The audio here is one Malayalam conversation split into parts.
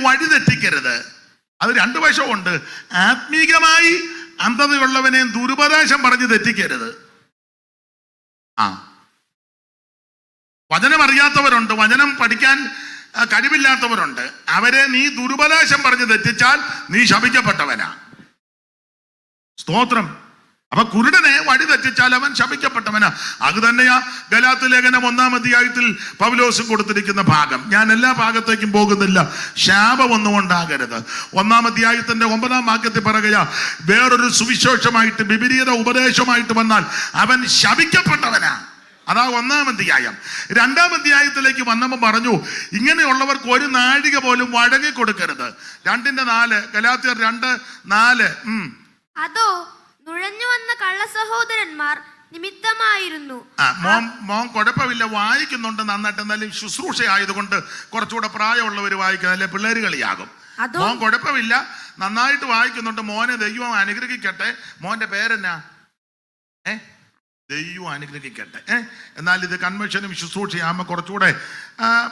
വഴിതെറ്റിക്കരുത്. അത് രണ്ടു വശമുണ്ട്. ആത്മീകമായി അന്ധതയുള്ളവനെ ദുരുപദേശം പറഞ്ഞ് തെറ്റിക്കരുത്. വചനം അറിയാത്തവരുണ്ട്, വചനം പഠിക്കാൻ കഴിവില്ലാത്തവരുണ്ട്. അവരെ നീ ദുരുപദേശം പറഞ്ഞ് തെറ്റിച്ചാൽ നീ ശപിക്കപ്പെട്ടവനാ. സ്തോത്രം. അപ്പൊ കുരുടനെ വഴി തെറ്റിച്ചാൽ അവൻ ശപിക്കപ്പെട്ടവനാ. അത് തന്നെയാ ഗലാത്യ ലേഖനം 1-ാം അധ്യായത്തിൽ പൗലോസ് കൊടുത്തിരിക്കുന്ന ഭാഗം. ഞാൻ എല്ലാ ഭാഗത്തേക്കും പോകുന്നില്ല, ശാപമൊന്നും ഉണ്ടാകരുത്. 1-ാം അധ്യായത്തിന്റെ 9-ാം വാക്യത്തിൽ പറയുക, വേറൊരു സുവിശേഷമായിട്ട് വിപരീത ഉപദേശമായിട്ട് വന്നാൽ അവൻ ശപിക്കപ്പെട്ടവനാ. അതാ 1-ാം അധ്യായം. 2-ാം അധ്യായത്തിലേക്ക് വന്നപ്പോൾ പറഞ്ഞു, ഇങ്ങനെയുള്ളവർക്ക് ഒരു നാഴിക പോലും വഴങ്ങി കൊടുക്കരുത്. 2:4 ഗലാത്യർ 2:4. അതോ നുഴഞ്ഞു വന്ന കള്ള സഹോദരന്മാർ നിമിത്തമായിരുന്നു. മോൻ കുഴപ്പമില്ല, വായിക്കുന്നുണ്ട് നന്നായിട്ട്. എന്നാലും ശുശ്രൂഷ ആയതുകൊണ്ട് കുറച്ചുകൂടെ പ്രായമുള്ളവർ വായിക്കുന്നത്, അല്ലെ പിള്ളേര് കളിയാകും. മോൻ കുഴപ്പമില്ല, നന്നായിട്ട് വായിക്കുന്നുണ്ട്. മോനെ ദൈവം അനുഗ്രഹിക്കട്ടെ. മോന്റെ പേരെന്നാ? ദൈവം അനുഗ്രഹിക്കട്ടെ. എന്നാൽ ഇത് കൺവെൻഷനും ശുശ്രൂഷയാകുമ്പോൾ കുറച്ചുകൂടെ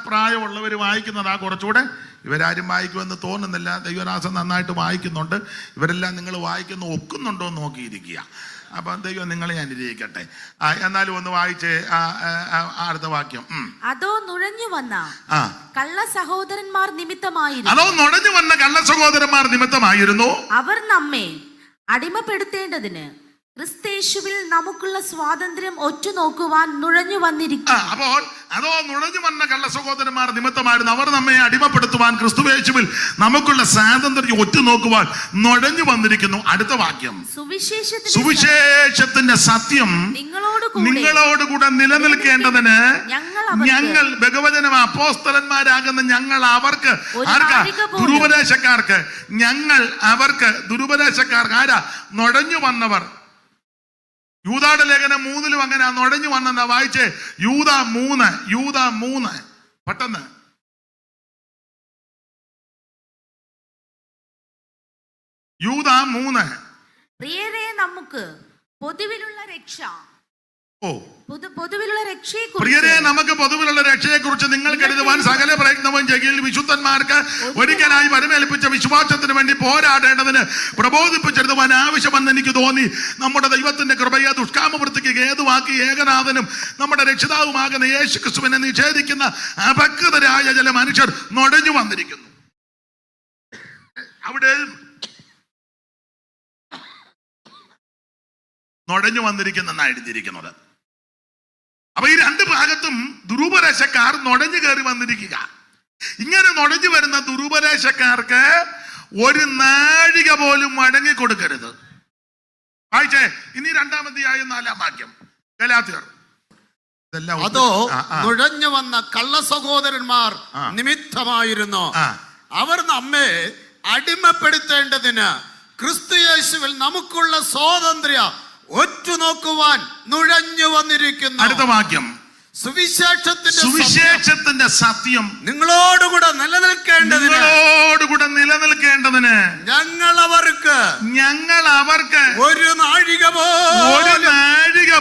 പ്രായമുള്ളവർ വായിക്കുന്നതാ കുറച്ചുകൂടെ. ഇവരാരും വായിക്കുമെന്ന് തോന്നുന്നില്ല. ദൈവദാസൻ നന്നായിട്ട് വായിക്കുന്നുണ്ട്. ഇവരെല്ലാം നിങ്ങൾ വായിക്കുന്ന ഒക്കുന്നുണ്ടോ എന്ന് നോക്കിയിരിക്കുക. അപ്പം ദൈവം നിങ്ങളെ അനുഗ്രഹിക്കട്ടെ. എന്നാലും ഒന്ന് വായിച്ചേ അടുത്ത വാക്യം. അതോ നുഴഞ്ഞു വന്ന കള്ള സഹോദരന്മാർ നിമിത്തമായിരുന്നു. അതോ നുഴഞ്ഞു വന്ന കള്ള സഹോദരന്മാർ നിമിത്തമായിരുന്നു. അവർ നമ്മെ അടിമപ്പെടുത്തേണ്ടതിന് ക്രിസ്തയേശുവിൽ നമുക്കുള്ള സ്വാതന്ത്ര്യം ഒറ്റുനോക്കുവാൻ നുഴഞ്ഞു വന്നിരിക്കും. അപ്പോൾ അതോ നുഴഞ്ഞു വന്ന കള്ള സഹോദരന്മാർ നിമിത്തമായിരുന്നു. അവർ നമ്മെ അടിമപ്പെടുത്തുവാൻ ക്രിസ്തുയേശുവിൽ നമുക്കുള്ള സ്വാതന്ത്ര്യം ഒറ്റുനോക്കുവാൻ നുഴഞ്ഞു വന്നിരിക്കുന്നു. അടുത്ത വാക്യം. സുവിശേഷത്തിന്റെ സത്യം നിങ്ങളോടുകൂടെ നിലനിൽക്കേണ്ടതിന് ഞങ്ങൾ ബഹുവചനം അപ്പോസ്തലന്മാരാകുന്ന ഞങ്ങൾ അവർക്ക് ദുരുപദേശക്കാർക്ക് ആരാ? നുഴഞ്ഞു വന്നവർ. യൂദായുടെ ലേഖനം 3-ലും അങ്ങനെ നുഴഞ്ഞു വന്നെന്നാ വായിച്ചേ. യൂദാ 3 പെട്ടെന്ന്. യൂദാ 3. പ്രിയരേ, നമുക്ക് പൊതുവിലുള്ള രക്ഷ പ്രിയരെ, നമുക്ക് പൊതുവിലുള്ള രക്ഷയെ കുറിച്ച് നിങ്ങൾ കരുതുവാൻ സകല പ്രയത്നവും ചെയ്യൽ വിശുദ്ധന്മാർക്ക് ഒരിക്കലായി വരമേൽപ്പിച്ച വിശ്വാസത്തിന് വേണ്ടി പോരാടേണ്ടതിന് പ്രബോധിപ്പിച്ചെടുത്തുവാൻ ആവശ്യമെന്ന് എനിക്ക് തോന്നി. നമ്മുടെ ദൈവത്തിന്റെ കൃപയെ ദുഷ്കാമവൃത്തിക്ക് ഹേതുവാക്കി ഏകനാഥനും നമ്മുടെ രക്ഷിതാവുമാകുന്ന യേശു ക്രിസ്തുവിനെ നിഷേധിക്കുന്ന അപക്വതരായ ചില മനുഷ്യർ നുഴഞ്ഞു വന്നിരിക്കുന്നു. അവിടെ നുഴഞ്ഞു വന്നിരിക്കുന്നെന്നാണ് എഴുതിയിരിക്കുന്നത്. അപ്പൊ ഈ രണ്ട് ഭാഗത്തും ദുരുപദേശക്കാർ നുഴഞ്ഞു കയറി വന്നിരിക്കുക. ഇങ്ങനെ നുഴഞ്ഞു വരുന്ന ദുരുപദേശക്കാർക്ക് ഒരു നാഴിക പോലും വഴങ്ങി കൊടുക്കരുത്. വായിച്ചേ ഇനി 2-ാം അധ്യായം 4-ാം വാക്യം. ഗലാത്യർ. അതോ നുഴഞ്ഞു വന്ന കള്ള സഹോദരന്മാർ നിമിത്തമായിരുന്നു. അവർ നമ്മെ അടിമപ്പെടുത്തേണ്ടതിന് ക്രിസ്തുയേശുവിൽ നമുക്കുള്ള സ്വാതന്ത്ര്യം ഒറ്റുനോക്കുവാൻ നുഴഞ്ഞു വന്നിരിക്കുന്നു. അടുത്ത വാക്യം. സുവിശേഷത്തിന്റെ സത്യം നിങ്ങളോടുകൂടെ നിലനിൽക്കേണ്ടതിന് ഞങ്ങൾ അവർക്ക് ഒരു നാഴിക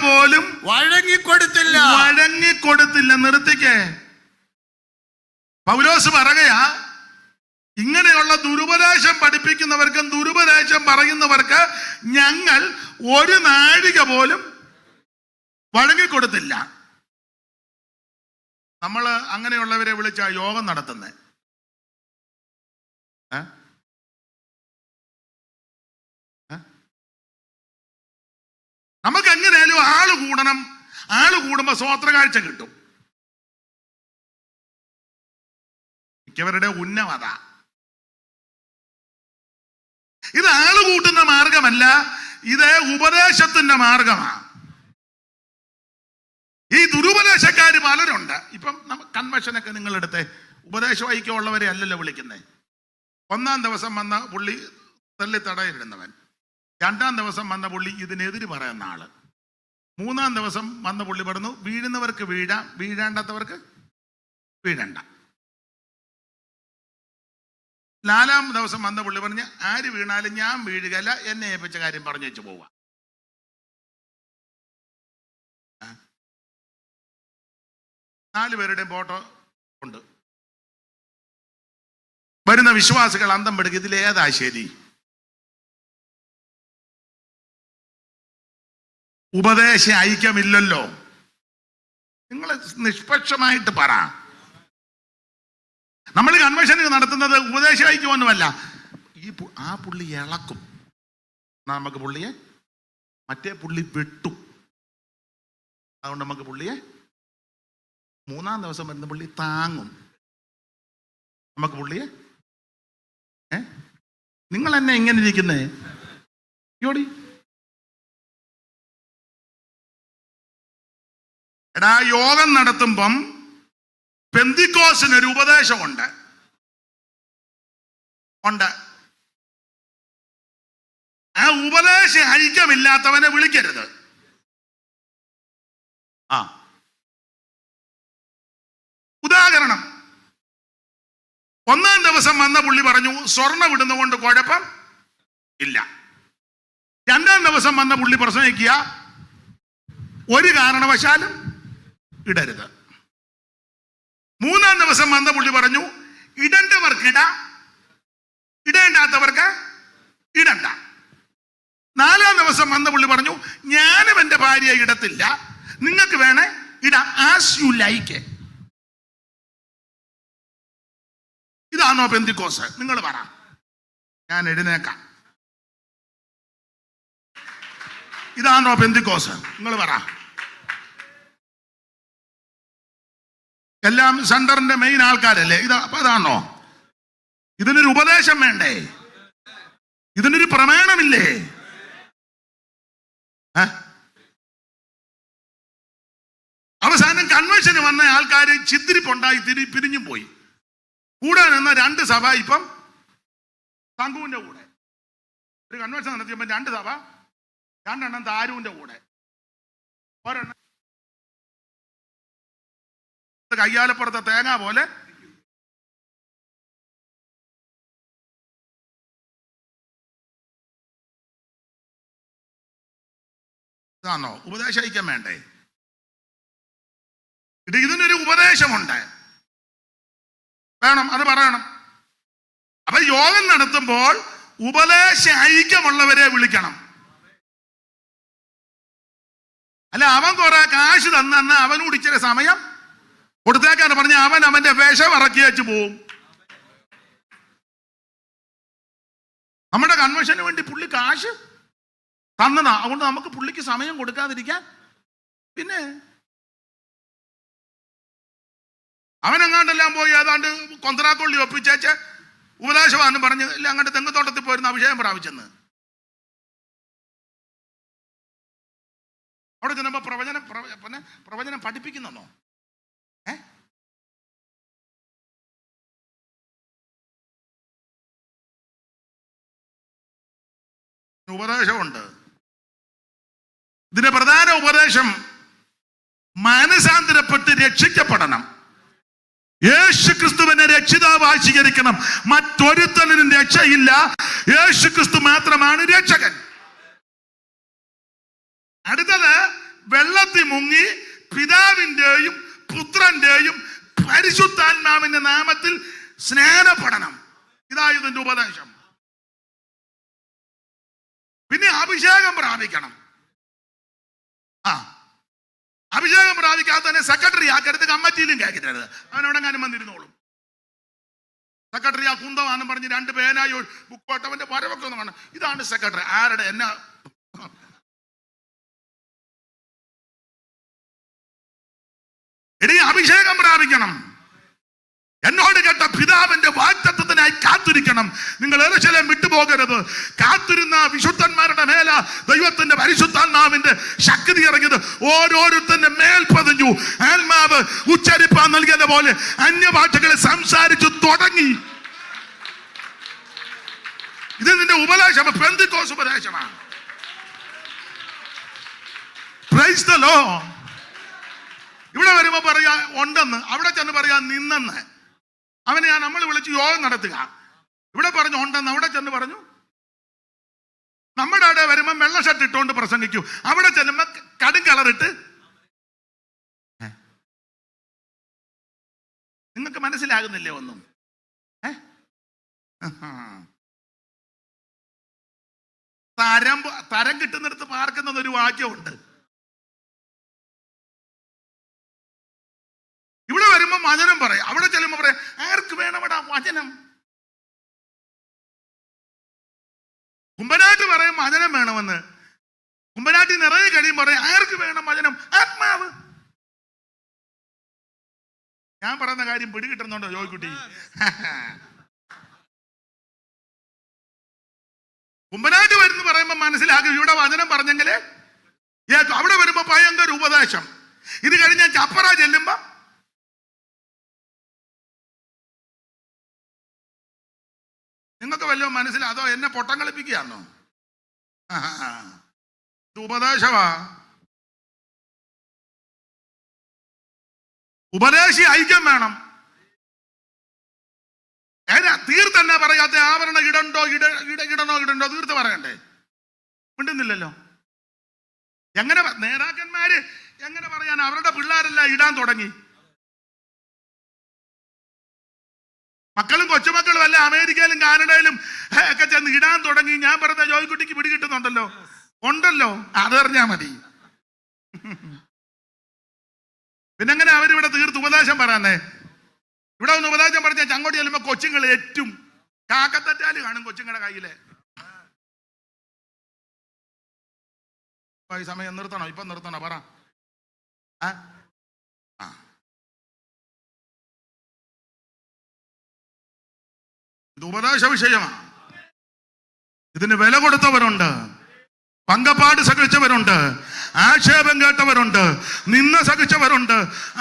പോലും വഴങ്ങിക്കൊടുത്തില്ല. നിർത്തിക്കേ. പൗലോസ് പറയുകയാ, ഇങ്ങനെയുള്ള ദുരുപദേശം പഠിപ്പിക്കുന്നവർക്കും ദുരുപദേശം പറയുന്നവർക്ക് ഞങ്ങൾ ഒരു നാഴിക പോലും വഴങ്ങിക്കൊടുത്തില്ല. നമ്മൾ അങ്ങനെയുള്ളവരെ വിളിച്ച യോഗം നടത്തുന്നേ. നമുക്ക് എങ്ങനെയാലും ആള് കൂടണം. ആള് കൂടുമ്പോ സ്വോത്ര കാഴ്ച കിട്ടും. മിക്കവരുടെ ഉന്നമത. ഇത് ആള് കൂട്ടുന്ന മാർഗമല്ല, ഇത് ഉപദേശത്തിന്റെ മാർഗമാണ്. ഈ ദുരുപദേശക്കാര് പലരുണ്ട്. ഇപ്പം കൺവെൻഷനൊക്കെ നിങ്ങളെടുത്തേ, ഉപദേശം ഐക്യമുള്ളവരെ അല്ലല്ലോ വിളിക്കുന്നേ. 1-ാം ദിവസം വന്ന പുള്ളി തല്ലി തടയിടുന്നവൻ, 2-ാം ദിവസം വന്ന പുള്ളി ഇതിനെതിര് പറയുന്ന ആള്, 3-ാം ദിവസം വന്ന പുള്ളി പറഞ്ഞു വീഴുന്നവർക്ക് വീഴാം, വീഴാണ്ടാത്തവർക്ക് വീഴണ്ട. 4-ാം ദിവസം വന്ന പുള്ളി പറഞ്ഞ് ആര് വീണാലും ഞാൻ വീഴുകയല്ല, എന്നെ ഏൽപ്പിച്ച കാര്യം പറഞ്ഞു വെച്ച് പോവാ. നാല് പേരുടെയും ഫോട്ടോ ഉണ്ട്. വരുന്ന വിശ്വാസികൾ അന്തം പെടുക, ഇതിലേതാ ശരി? ഉപദേശ ഐക്യമില്ലല്ലോ. നിങ്ങൾ നിഷ്പക്ഷമായിട്ട് പറ. നമ്മൾ കൺവെൻഷൻ നടത്തുന്നത് ഉപദേശ ഐക്യമൊന്നുമല്ല. ആ പുള്ളി ഇളക്കും, നമുക്ക് പുള്ളിയെ, മറ്റേ പുള്ളി വെട്ടും. അതുകൊണ്ട് നമുക്ക് പുള്ളിയെ മൂന്നാം ദിവസം വരുന്ന പുള്ളി താങ്ങും. നമുക്ക് പുള്ളിയെ നിങ്ങൾ എന്നെ ഇങ്ങനെ ഇരിക്കുന്നേ യോടി. എടാ, യോഗം നടത്തുമ്പം പെന്തിക്കോസിനൊരു ഉപദേശമുണ്ട്. ആ ഉപദേശ ഐക്യമില്ലാത്തവനെ വിളിക്കരുത്. ഉദാഹരണം, ഒന്നാം ദിവസം വന്ന പുള്ളി പറഞ്ഞു സ്വർണം ഇടുന്നതുകൊണ്ട് കുഴപ്പം ഇല്ല. രണ്ടാം ദിവസം വന്ന പുള്ളി പ്രസംഗിക്കുക ഒരു കാരണവശാലും ഇടരുത്. മൂന്നാം ദിവസം വന്ന പുള്ളി പറഞ്ഞു ഇടേണ്ടവർക്ക് ഇടാം, ഇടേണ്ടാത്തവർക്ക് ഇടണ്ട. നാലാം ദിവസം വന്ന പുള്ളി പറഞ്ഞു ഞാനും എൻ്റെ ഭാര്യയെ ഇടത്തില്ല, നിങ്ങൾക്ക് വേണേ ഇടാം, ആസ് യു ലൈക്ക്. ഇതാണോ പെന്തിക്കോസ്? നിങ്ങൾ പറ, ഞാൻ എഴുന്നേക്കാം. ഇതാണോ പെന്തിക്കോസ്? നിങ്ങൾ പറ. എല്ലാം സെന്ററിന്റെ മെയിൻ ആൾക്കാരല്ലേ? അതാണോ? ഇതിനൊരു ഉപദേശം വേണ്ടേ? ഇതിനൊരു പ്രമാണമില്ലേ? അവസാനം കൺവെൻഷന് വന്ന ആൾക്കാര് ചിത്തിരിപ്പുണ്ടായി പിരിഞ്ഞും പോയി. കൂടെ നിന്ന രണ്ട് സഭ ഇപ്പം തങ്കുവിന്റെ കൂടെ. ഒരു കൺവെൻഷൻ നടത്തിയപ്പോൾ രണ്ട് സഭ, രണ്ടെണ്ണം താരുവിന്റെ കൂടെ, ഒരെണ്ണം കയ്യാലപ്പുറത്തെ തേങ്ങ പോലെ. ഇതാണോ ഉപദേശം ഐക്യം വേണ്ടേ? ഇതിനൊരു ഉപദേശമുണ്ട്, വേണം, അത് പറയണം. അപ്പൊ യോഗം നടത്തുമ്പോൾ ഉപദേശ ഐക്യമുള്ളവരെ വിളിക്കണം. അല്ല, അവൻ കുറെ കാശ് തന്ന അവനോട് ഇച്ചിരി സമയം കൊടുത്തേക്കാന്ന് പറഞ്ഞ അവൻ അവന്റെ വിഷം ഇറക്കി വെച്ച് പോവും. നമ്മുടെ കൺവെൻഷന് വേണ്ടി പുള്ളി കാശ് തന്നതാ, അതുകൊണ്ട് നമുക്ക് പുള്ളിക്ക് സമയം കൊടുക്കാതിരിക്കാൻ. പിന്നെ അവനെങ്ങാണ്ടെല്ലാം പോയി ഏതാണ്ട് കൊന്തറാക്കൊള്ളി ഒപ്പിച്ചേച്ച് ഉപദേശമാണെന്ന് പറഞ്ഞ് ഇല്ല അങ്ങോട്ട് തെങ്ങുതോട്ടത്തിൽ പോയിരുന്ന അഭിഷേകം പ്രാപിച്ചെന്ന്. അവിടെ ചെന്നപ്പോ പ്രവചനം പഠിപ്പിക്കുന്നോ? ഉപദേശമുണ്ട്. ഇതിന്റെ പ്രധാന ഉപദേശം മാനസാന്തരപ്പെട്ട് രക്ഷിക്കപ്പെടണം. യേശു ക്രിസ്തുവിനെ രക്ഷിതാവായി സ്വീകരിക്കണം. മറ്റൊരുത്തനും രക്ഷയില്ല, യേശു ക്രിസ്തു മാത്രമാണ് രക്ഷകൻ. അടുത്തത് വെള്ളത്തിൽ മുങ്ങി പിതാവിന്റെയും പുത്രന്റെയും പരിശുദ്ധാത്മാവിന്റെ നാമത്തിൽ സ്നാനപ്പെടണം. ഇതായി ഇതിന്റെ ഉപദേശം. പിന്നെ അഭിഷേകം പ്രാപിക്കണം. അഭിഷേകം പ്രാപിക്കാതെ തന്നെ സെക്രട്ടറി ആക്കരുത്, കമ്മിറ്റിയിലും കേൾക്കരുത്. അവനോടെങ്ങാനും വന്നിരുന്നോളും. സെക്രട്ടറി ആ കുന്തമാണെന്ന് പറഞ്ഞ് രണ്ട് പേനായി ബുക്കോട്ടവന്റെ വരവൊക്കെ ഒന്ന് കാണും. ഇതാണ് സെക്രട്ടറി. ആരുടെ? എന്നാ ഇനി അഭിഷേകം പ്രാപിക്കണം. എന്നോട് കേട്ട പിതാവിന്റെ വാഗ്ദത്തത്തിനായി കാത്തിരിക്കണം. നിങ്ങൾ യെരൂശലേം വിട്ടുപോകരുത്. കാത്തിരുന്ന വിശുദ്ധന്മാരുടെ മേല ദൈവത്തിന്റെ പരിശുദ്ധാത്മാവിന്റെ ശക്തി ഇറങ്ങിയത് ഓരോരുത്തന്റെ മേൽ പതിഞ്ഞു. ആത്മാവ് ഉച്ചരിപ്പാൻ നൽകിയത് പോലെ അന്യഭാഷകളെ സംസാരിച്ചു തുടങ്ങി. ഇത് നിന്റെ ഉപദേശം, പെന്തിക്കോസ് ഉപദേശമാണ്. Praise the Lord. ഇവിടെ വരുമ്പോ പറയാ ഉണ്ടെന്ന്, അവിടെ ചെന്ന് പറയാ നിന്നെന്ന്. അവനെ നമ്മൾ വിളിച്ച് യോഗം നടത്തുക. ഇവിടെ പറഞ്ഞു ഉണ്ടെന്ന്, അവിടെ ചെന്ന് പറഞ്ഞു. നമ്മുടെ അവിടെ വരുമ്പോ വെള്ള ഷർട്ട് ഇട്ടുകൊണ്ട് പ്രസംഗിക്കൂ, അവിടെ ചെല്ലുമ്പോ കടും കളറിട്ട്. നിങ്ങൾക്ക് മനസ്സിലാകുന്നില്ലേ ഒന്നും? തരം കിട്ടുന്നിടത്ത് പാർക്കുന്നത് ഒരു വാക്യമുണ്ട്. ഇവിടെ വരുമ്പോ വചനം പറയും, അവിടെ ചെല്ലുമ്പോ പറയാം ആർക്ക് വേണമടാ വചനം. കുമ്പനാട്ട് പറയും വചനം വേണമെന്ന്, കുമ്പനാട്ടി നിറയെ കഴിയും പറയും ആർക്ക് വേണം വചനം, ആത്മാവ്. ഞാൻ പറയുന്ന കാര്യം പിടികിട്ടുന്നുണ്ടോ ജോയ്ക്കുട്ടി? കുമ്പനാട്ട് വരുന്ന പറയുമ്പോ മനസ്സിലാക്കി ഇവിടെ വചനം പറഞ്ഞെങ്കില് അവിടെ വരുമ്പോ ഭയങ്കര ഉപദേശം. ഇത് കഴിഞ്ഞ ചപ്പറ ചെല്ലുമ്പോ നിങ്ങൾക്ക് വല്ലോ മനസ്സിലാ? അതോ എന്നെ പൊട്ടം കളിപ്പിക്കുകയാണോ? ഇത് ഉപദേശമാ. ഉപദേശി ഐക്യം വേണം. തീർത്തെന്നെ പറയാത്ത ആവരണ ഇടണ്ടോ ഇടണ്ടോ തീർത്ത് പറയണ്ടേ? മിണ്ടുന്നില്ലല്ലോ. എങ്ങനെ നേതാക്കന്മാര് എങ്ങനെ പറയാൻ? അവരുടെ പിള്ളേരെല്ലാം ഇടാൻ തുടങ്ങി. മക്കളും കൊച്ചുമക്കളും അല്ല അമേരിക്കയിലും കാനഡയിലും ഒക്കെ ചെന്ന് ഇടാൻ തുടങ്ങി. ഞാൻ പറഞ്ഞ ജോയ്ക്കുട്ടിക്ക് പിടികിട്ടുന്നുണ്ടല്ലോ, ഉണ്ടല്ലോ, അതറിഞ്ഞാ മതി. പിന്നെങ്ങനെ അവരിവിടെ തീർത്ത് ഉപദേശം പറയാന്നേ? ഇവിടെ ഒന്ന് ഉപദേശം പറഞ്ഞാൽ ചങ്ങോട്ട് ചെല്ലുമ്പോ കൊച്ചുങ്ങൾ ഏറ്റും കാക്കത്തറ്റാല് കാണും കൊച്ചുങ്ങളുടെ കയ്യില്. ഈ സമയം നിർത്തണോ? ഇപ്പൊ നിർത്തണോ? പറ. ഇത് ഉപദേശ വിഷയമാണ്. ഇതിന് വില കൊടുത്തവരുണ്ട്, പങ്കപ്പാട് സഹിച്ചവരുണ്ട്, ആക്ഷേപം കേട്ടവരുണ്ട്, നിന്ന സഹിച്ചവരുണ്ട്,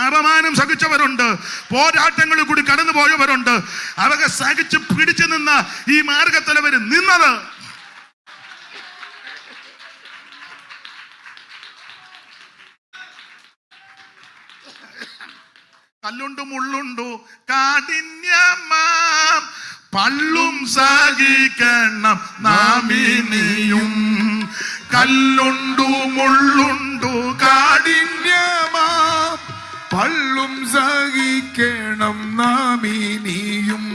അപമാനം സഹിച്ചവരുണ്ട്, പോരാട്ടങ്ങളിൽ കൂടി കടന്നു പോയവരുണ്ട്. അവരെ സഹിച്ച് പിടിച്ചു നിന്ന ഈ മാർഗത്തിലവര് നിന്നത്. കല്ലുണ്ടു മുള്ളുണ്ടു കാഠിന്യമാം പള്ളും സഹിക്കണം നാമിനിയും. കല്ലുണ്ടു മുള്ളുണ്ടു കാഠിന്യമാം പള്ളും സഹിക്കണം നാമിനിയും.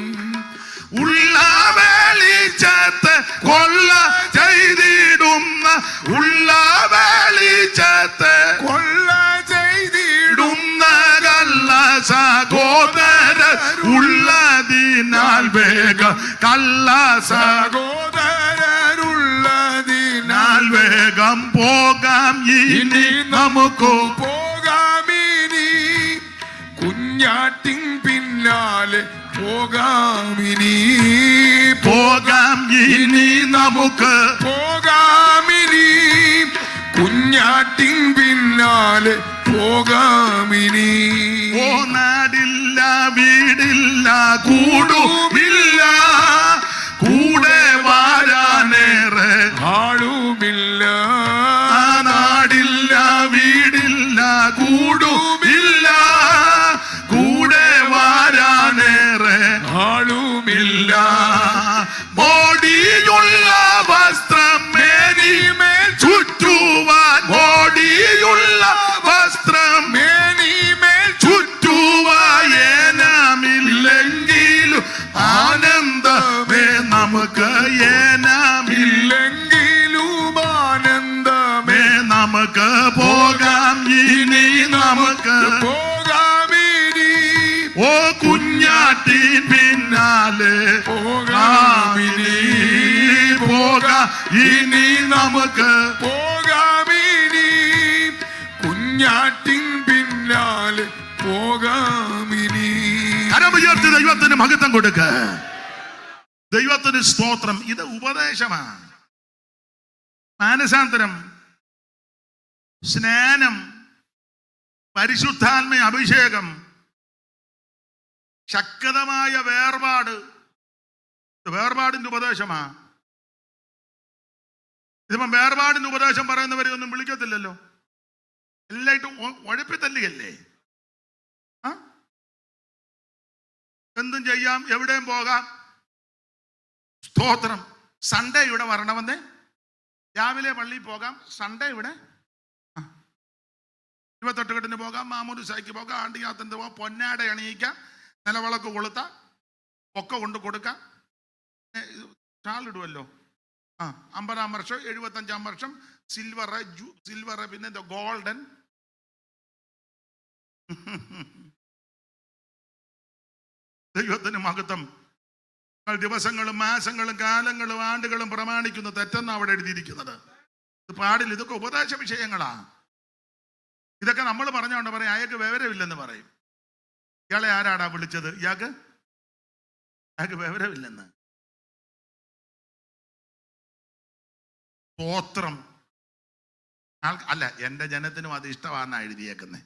ഉള്ള വെളിച്ചത്ത് കൊള്ള ചെയ്തിടുന്ന, ഉള്ള വെളിച്ചത്ത് കൊള്ള ചെയ്തിടുന്ന കള്ള സഹോദര ഉള്ളതിനാൽ വേഗം, കള്ള സഹോദരരുള്ളതിനാൽ വേഗം പോകാം ഇനി നമുക്ക്. പോകാമിനി കുഞ്ഞാട്ടിൻ പിന്നാലെ പോകാമിനി. പോകാം ഇനി നമുക്ക്. പോകാമിനി കുഞ്ഞാട്ടിൻ പിന്നാലെ പോകാമിനി. ഓ നാടില്ല വീടില്ല കൂടുമില്ല, കൂടെ വാരാനേറെ ആളുമില്ല. നാടില്ല വീടില്ല കൂടുമില്ല, കൂടെ വാരാനേറെ ആളുമില്ല. മോടിയുള്ള വസ്ത്രം മേനിമേൽ ചുറ്റുവാൻ, മോടിയുള്ള വസ്ത്രം മേനിമേൽ ചുറ്റുവായനമില്ലെങ്കിലും ആനന്ദമേ നമുക്ക്. ഏനമില്ലെങ്കിലും ആനന്ദമേ നമുക്ക് പോകാം ഇനി നമുക്ക്. പോകാമിനി ഓ കുഞ്ഞാട്ടിൻ പിന്നാലെ പോകാമിനി. പോകാം ഇനി നമുക്ക്. പോകാമിനി കുഞ്ഞാട്ടിൻ പിന്നാലെ പോകാമിനി. കരമുയർത്തി ദൈവത്തിന് മഹത്വം കൊടുക്ക. ദൈവത്തിന് സ്തോത്രം. ഇത് ഉപദേശമാണ്. മാനസാന്തരം, സ്നാനം, പരിശുദ്ധാത്മ അഭിഷേകം, ശക്തമായ വേർപാട്, വേർപാടിന്റെ ഉപദേശമാ. ഇതിപ്പം വേർപാടിന്റെ ഉപദേശം പറയുന്നവരെ ഒന്നും വിളിക്കത്തില്ലല്ലോ, എല്ലായിട്ടും ഉഴപ്പിത്തല്ലുകയല്ലേ. എന്തും ചെയ്യാം, എവിടെയും പോകാം. സ്തോത്രം. സൺഡേ ഇവിടെ വരണമെന്നേ, രാവിലെ പള്ളിയിൽ പോകാം, സൺഡേ ഇവിടെ 28 പോകാം, മാമൂലുസായിക്ക് പോകാം, ആണ്ടിയാത്തന്റെ പോകാം, പൊന്നാട അണിയിക്കാം, നിലവിളക്ക് കൊളുത്താം, ഒക്കെ കൊണ്ട് കൊടുക്കാം. ഷാളിടുമല്ലോ. 50-ാം വർഷം, 75-ാം വർഷം സിൽവർ, പിന്നെ ഗോൾഡൻ. ദൈവത്തിന് മഹത്വം. ദിവസങ്ങളും മാസങ്ങളും കാലങ്ങളും ആണ്ടുകളും പ്രമാണിക്കുന്നു, തെറ്റെന്ന് അവിടെ എഴുതിയിരിക്കുന്നത്. ഇത് പാടില്ല. ഇതൊക്കെ ഉപദേശ വിഷയങ്ങളാ. ഇതൊക്കെ നമ്മൾ പറഞ്ഞോണ്ട് പറയും അയാൾക്ക് വിവരമില്ലെന്ന് പറയും. ഇയാളെ ആരാടാ വിളിച്ചത്? ഇയാൾക്ക് വിവരമില്ലെന്ന്. സ്തോത്രം. അല്ല, എന്റെ ജനത്തിനും അത് ഇഷ്ടമാണെന്നാ എഴുതിയേക്കുന്നേ.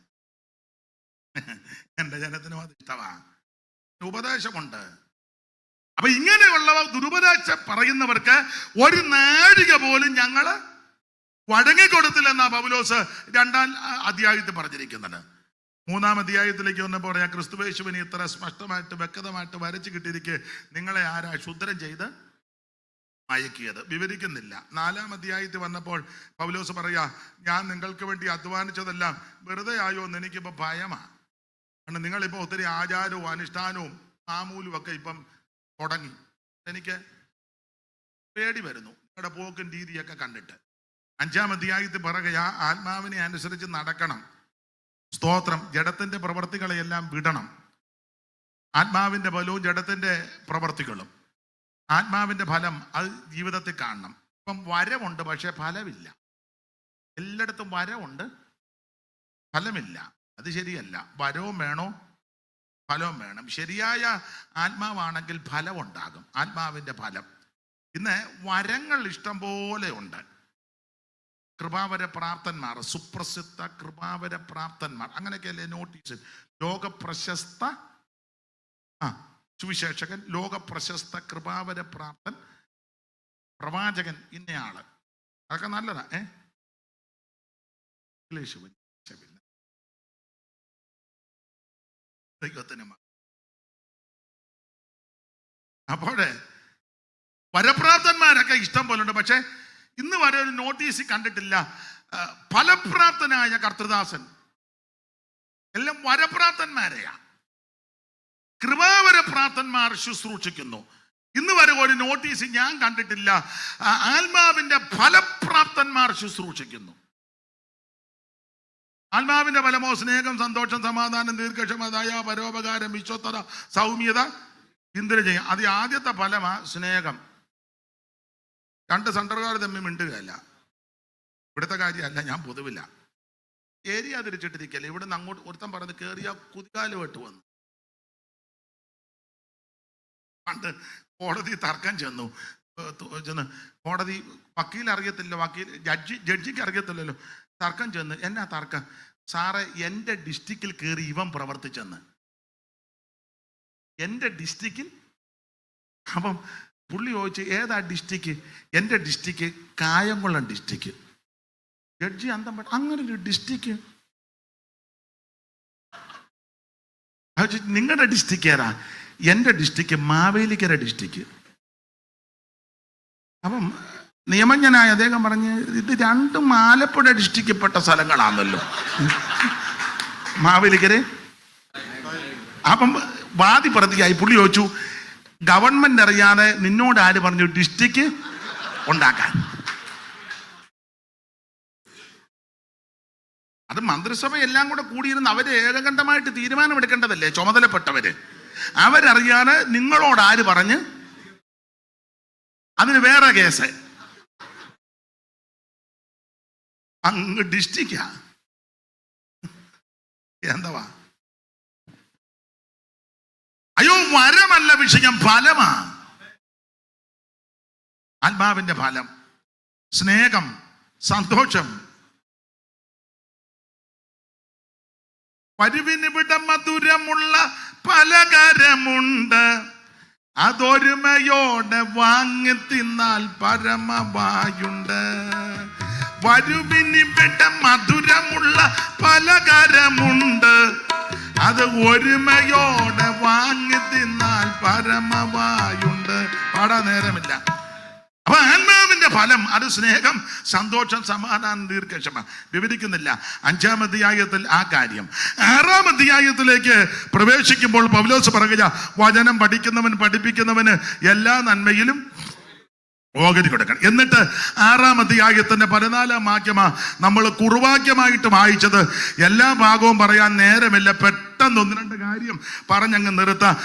എന്റെ ജനത്തിനും അത് ഇഷ്ടമാ. ഉപദേശമുണ്ട്. അപ്പൊ ഇങ്ങനെയുള്ളവ ദുരുപദേശം പറയുന്നവർക്ക് ഒരു നാഴിക പോലും ഞങ്ങള് വഴങ്ങിക്കൊടുത്തില്ലെന്നാ പൗലോസ് 2-ാം അധ്യായത്തിൽ പറഞ്ഞിരിക്കുന്നത്. 3-ാം അധ്യായത്തിലേക്ക് വന്നപ്പോൾ പറയാം, ക്രിസ്തുയേശുവിനെ ഇത്ര സ്പഷ്ടമായിട്ട് വ്യക്തമായിട്ട് വരച്ചു കിട്ടിയിരിക്കെ നിങ്ങളെ ആരാ ക്ഷുദ്രം ചെയ്ത് മയക്കിയത്? വിവരിക്കുന്നില്ല. 4-ാം അധ്യായത്തിൽ വന്നപ്പോൾ പൗലോസ് പറയാ, ഞാൻ നിങ്ങൾക്ക് വേണ്ടി അധ്വാനിച്ചതെല്ലാം വെറുതെ ആയോ എന്ന് എനിക്കിപ്പോ ഭയമാണ്. കാരണം നിങ്ങളിപ്പോ ഒത്തിരി ആചാരവും അനുഷ്ഠാനവും മാമൂലും ഒക്കെ ഇപ്പം തുടങ്ങി. എനിക്ക് പേടി വരുന്നു നിങ്ങളുടെ പോക്കും രീതിയൊക്കെ കണ്ടിട്ട്. 5-ാം അധ്യായത്തിൽ പറയുക, ആത്മാവിനെ അനുസരിച്ച് നടക്കണം. സ്തോത്രം. ജഡത്തിന്റെ പ്രവർത്തികളെയെല്ലാം വിടണം. ആത്മാവിന്റെ ഫലവും ജഡത്തിന്റെ പ്രവർത്തികളും. ആത്മാവിന്റെ ഫലം അത് ജീവിതത്തിൽ കാണണം. ഇപ്പം വരവുണ്ട്, പക്ഷെ ഫലമില്ല. എല്ലായിടത്തും വരവുണ്ട്, ഫലമില്ല. അത് ശരിയല്ല. വരവും വേണോ, ഫലവും വേണം. ശരിയായ ആത്മാവാണെങ്കിൽ ഫലം ഉണ്ടാകും. ആത്മാവിന്റെ ഫലം. ഇന്ന് വരങ്ങൾ ഇഷ്ടം പോലെ ഉണ്ട്. കൃപാവര പ്രാപ്തന്മാർ, സുപ്രസിദ്ധ കൃപാവര പ്രാപ്തന്മാർ, അങ്ങനെയൊക്കെയല്ലേ നോട്ടീസ്. ലോകപ്രശസ്ത സുവിശേഷകൻ, ലോകപ്രശസ്ത കൃപാവര പ്രാപ്തൻ, പ്രവാചകൻ, ഇന്നയാള്. അതൊക്കെ നല്ലതാ. അപ്പോഴേ വരപ്രാപ്തന്മാരൊക്കെ ഇഷ്ടം പോലെ ഉണ്ട്. പക്ഷെ ഇന്ന് വരെ ഒരു നോട്ടീസ് കണ്ടിട്ടില്ല ഫലപ്രാപ്തനായ കർത്തൃദാസൻ. എല്ലാം വരപ്രാപ്തന്മാരെയാ. കൃപാവര പ്രാപ്തന്മാർ ശുശ്രൂഷിക്കുന്നു. ഇന്ന് വരെ ഒരു നോട്ടീസ് ഞാൻ കണ്ടിട്ടില്ല ആത്മാവിന്റെ ഫലപ്രാപ്തന്മാർ ശുശ്രൂഷിക്കുന്നു. ആത്മാവിന്റെ ഫലമോ സ്നേഹം, സന്തോഷം, സമാധാനം, ദീർഘക്ഷമ, ദയ, പരോപകാരം, വിശ്വസ്തത, സൗമ്യത, ഇന്ദ്രജയം. അത് ആദ്യത്തെ ഫലമാ സ്നേഹം. 2 സെൻറ്ററുകാർ തമ്മിൽ മിണ്ടുകയല്ല. ഇവിടുത്തെ കാര്യമല്ല, ഞാൻ പൊതുവില്ല. ഏരിയ തിരിച്ചിട്ടിരിക്കല്ലേ. ഇവിടുന്ന് അങ്ങോട്ട് ഒരുത്തം പറഞ്ഞ് കയറിയ കുതികാല് വെട്ട് വന്നു. പണ്ട് കോടതി തർക്കം ചെന്ന് കോടതി വക്കീൽ അറിയത്തില്ല, ജഡ്ജിക്ക് അറിയത്തില്ലല്ലോ. തർക്കം ചെന്ന്, എന്നാ തർക്കം? സാറേ, എൻ്റെ ഡിസ്ട്രിക്റ്റിൽ കയറി ഇവൻ പ്രവർത്തിച്ചെന്ന്. എൻ്റെ ഡിസ്ട്രിക്റ്റിൽ. അപ്പം പുള്ളി ചോദിച്ചു, ഏതാ ഡിസ്ട്രിക്റ്റ്? എൻ്റെ ഡിസ്ട്രിക്റ്റ് കായംകുളം ഡിസ്ട്രിക്റ്റ്. ജഡ്ജി അന്തം പെട്ടു, അങ്ങനെ ഒരു ഡിസ്ട്രിക്റ്റ്? നിങ്ങളുടെ ഡിസ്ട്രിക്റ്റ് ഏതാ? എൻ്റെ ഡിസ്ട്രിക്റ്റ് മാവേലിക്കര ഡിസ്ട്രിക്റ്റ്. അപ്പം നിയമജ്ഞനായ അദ്ദേഹം പറഞ്ഞ്, ഇത് 2 ആലപ്പുഴ ഡിസ്ട്രിക്റ്റിൽ പെട്ട സ്ഥലങ്ങളാണല്ലോ, മാവേലിക്കര. അപ്പം വാദി പ്രതിയായി പുള്ളി ചോദിച്ചു, ഗവൺമെന്റ് അറിയാതെ നിന്നോട് ആര് പറഞ്ഞു ഡിസ്ട്രിക്റ്റ് ഉണ്ടാക്കാൻ? അത് മന്ത്രിസഭ എല്ലാം കൂടെ കൂടിയിരുന്ന് അവര് ഏകകണ്ഠമായിട്ട് തീരുമാനമെടുക്കേണ്ടതല്ലേ, ചുമതലപ്പെട്ടവര്. അവരറിയാതെ നിങ്ങളോട് ആര് പറഞ്ഞ്? അതിന് വേറെ കേസ്. അങ്ങ് ഡിസ്ട്രിക്റ്റാ. എന്താ? അയ്യോ, വരമല്ല വിഷയം, ഫലമാ. ആത്മാവിന്റെ ഫലം സ്നേഹം, സന്തോഷം. പരുവിനിവിടെ മധുരമുള്ള പലകരമുണ്ട്, അതൊരുമയോടെ വാങ്ങി തിന്നാൽ പരമവായുണ്ട്. വരുവിനിവിടെ മധുരമുള്ള പലകരമുണ്ട്, അത് ഒരുമയോടെ വാങ്ങി തിന്നാൽ പരമവായുണ്ട്. പാടാൻ നേരമില്ല. അപ്പൊ ആത്മാവിന്റെ അതിന്റെ ഫലം അത് സ്നേഹം, സന്തോഷം, സമാധാനം, ദീർഘക്ഷമ. വിവരിക്കുന്നില്ല 5-ാം അധ്യായത്തിൽ ആ കാര്യം. 6-ാം അധ്യായത്തിലേക്ക് പ്രവേശിക്കുമ്പോൾ പൗലോസ് പറയുക, വചനം പഠിക്കുന്നവൻ പഠിപ്പിക്കുന്നവന് എല്ലാ നന്മയിലും ഓഹരി കൊടുക്കണം. എന്നിട്ട് 6-ാം അധ്യായത്തിന്റെ 14-ാം വാക്യമാ നമ്മൾ കുറുവാക്യമായിട്ട് വായിച്ചത്. എല്ലാ ഭാഗവും പറയാൻ നേരമില്ല, പെട്ടെന്ന് 1-2 കാര്യം പറഞ്ഞങ്ങ് നിർത്താം.